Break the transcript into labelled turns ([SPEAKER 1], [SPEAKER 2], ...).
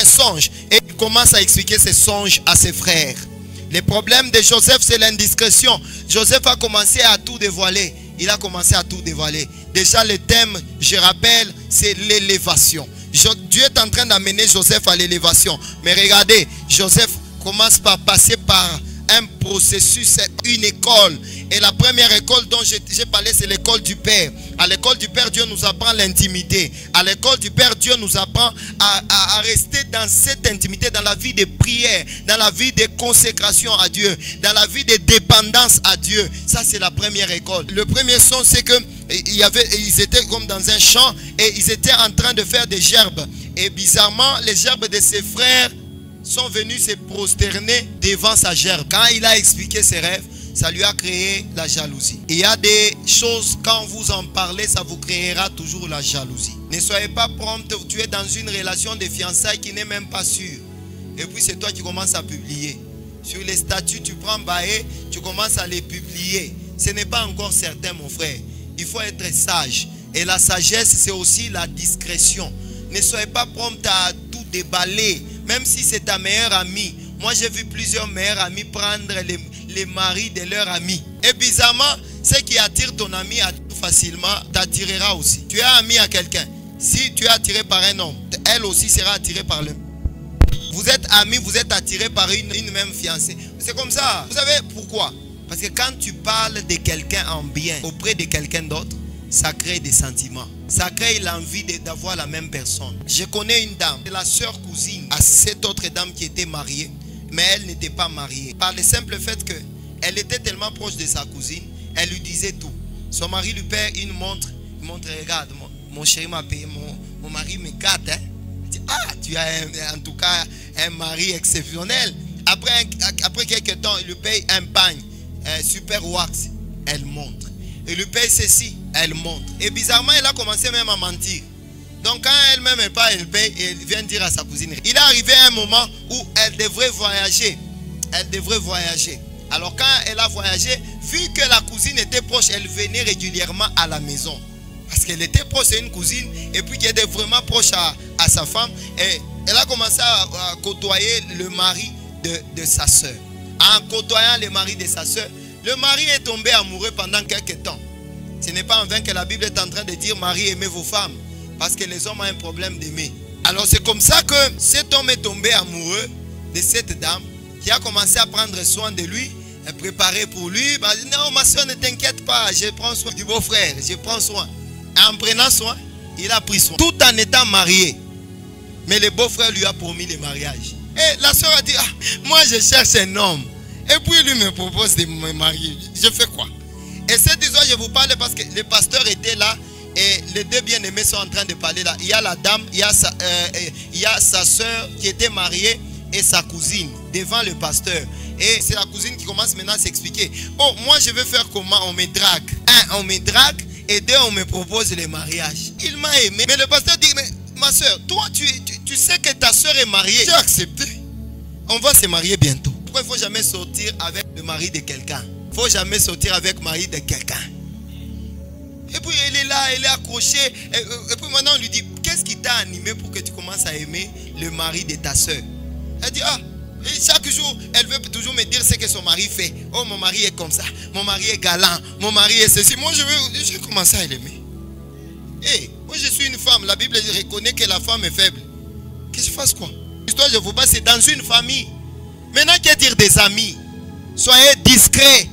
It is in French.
[SPEAKER 1] un songe. Et il commence à expliquer ses songes à ses frères. Le problème de Joseph, c'est l'indiscrétion. Joseph a commencé à tout dévoiler. Il a commencé à tout dévoiler. Déjà, le thème, je rappelle, c'est l'élévation. Dieu est en train d'amener Joseph à l'élévation. Mais regardez, Joseph commence par passer par un processus, une école. Et la première école dont j'ai parlé, c'est l'école du Père. À l'école du Père, Dieu nous apprend l'intimité. À l'école du Père, Dieu nous apprend à rester dans cette intimité, dans la vie de prière, dans la vie de consécration à Dieu, dans la vie de dépendance à Dieu. Ça, c'est la première école. Le premier son, c'est que ils étaient comme dans un champ et ils étaient en train de faire des gerbes. Et bizarrement, les gerbes de ses frères sont venus se prosterner devant sa gerbe. Quand il a expliqué ses rêves, ça lui a créé la jalousie. Il y a des choses, quand vous en parlez, ça vous créera toujours la jalousie. Ne soyez pas prompt, tu es dans une relation de fiançailles qui n'est même pas sûre. Et puis c'est toi qui commences à publier. Sur les statuts, tu prends Baé, tu commences à les publier. Ce n'est pas encore certain, mon frère. Il faut être sage. Et la sagesse, c'est aussi la discrétion. Ne soyez pas prompt à tout déballer. Même si c'est ta meilleure amie. Moi, j'ai vu plusieurs meilleurs amis prendre les maris de leurs amis. Et bizarrement, ce qui attire ton ami facilement t'attirera aussi. Tu es ami à quelqu'un. Si tu es attiré par un homme, elle aussi sera attirée par le. Vous êtes amis, vous êtes attirés par une même fiancée. C'est comme ça. Vous savez pourquoi? Parce que quand tu parles de quelqu'un en bien auprès de quelqu'un d'autre, ça crée des sentiments. Ça crée l'envie d'avoir la même personne. Je connais une dame, la sœur cousine à cette autre dame qui était mariée, mais elle n'était pas mariée. Par le simple fait qu'elle était tellement proche de sa cousine, elle lui disait tout. Son mari lui paie une montre. Il montre, regarde, mon chéri m'a payé, mon mari me gâte. Hein? Il dit, ah, tu as en tout cas un mari exceptionnel. Après quelques temps, il lui paye un pagne, super wax. Elle montre. Il lui paye ceci, elle montre. Et bizarrement, elle a commencé même à mentir. Donc quand elle-même n'est pas, elle paye et elle vient dire à sa cousine. Il est arrivé un moment où elle devrait voyager. Elle devrait voyager. Alors quand elle a voyagé, vu que la cousine était proche, elle venait régulièrement à la maison. Parce qu'elle était proche, c'est une cousine, et puis qu'elle était vraiment proche à sa femme. Et elle a commencé à côtoyer le mari de sa soeur. En côtoyant le mari de sa soeur, le mari est tombé amoureux pendant quelques temps. Ce n'est pas en vain que la Bible est en train de dire, Marie, aimez vos femmes. Parce que les hommes ont un problème d'aimer. Alors c'est comme ça que cet homme est tombé amoureux de cette dame qui a commencé à prendre soin de lui, à préparer pour lui. Bah, non, ma soeur, ne t'inquiète pas, je prends soin du beau-frère, je prends soin. Et en prenant soin, il a pris soin. Tout en étant marié. Mais le beau-frère lui a promis le mariage. Et la soeur a dit, ah, moi je cherche un homme. Et puis lui me propose de me marier. Je fais quoi? Et cette histoire, je vous parle parce que le pasteur était là. Et les deux bien-aimés sont en train de parler là. Il y a la dame, il y a sa soeur qui était mariée et sa cousine devant le pasteur. Et c'est la cousine qui commence maintenant à s'expliquer. Oh, moi je veux faire comment? On me drague. Un, on me drague. Et deux, on me propose le mariage. Il m'a aimé. Mais le pasteur dit, mais ma soeur, toi tu sais que ta soeur est mariée. J'ai accepté. On va se marier bientôt. Pourquoi il ne faut jamais sortir avec le mari de quelqu'un? Il ne faut jamais sortir avec le mari de quelqu'un. Et puis elle est là, elle est accrochée. Et puis maintenant on lui dit, qu'est-ce qui t'a animé pour que tu commences à aimer le mari de ta soeur? Elle dit, ah, et chaque jour, elle veut toujours me dire ce que son mari fait. Oh, mon mari est comme ça, mon mari est galant, mon mari est ceci. Moi je vais commencer à l'aimer. Hey, moi je suis une femme, la Bible reconnaît que la femme est faible. Que je fasse quoi? L'histoire je vous parle, c'est dans une famille. Maintenant, qu'est-ce dire des amis? Soyez discrets.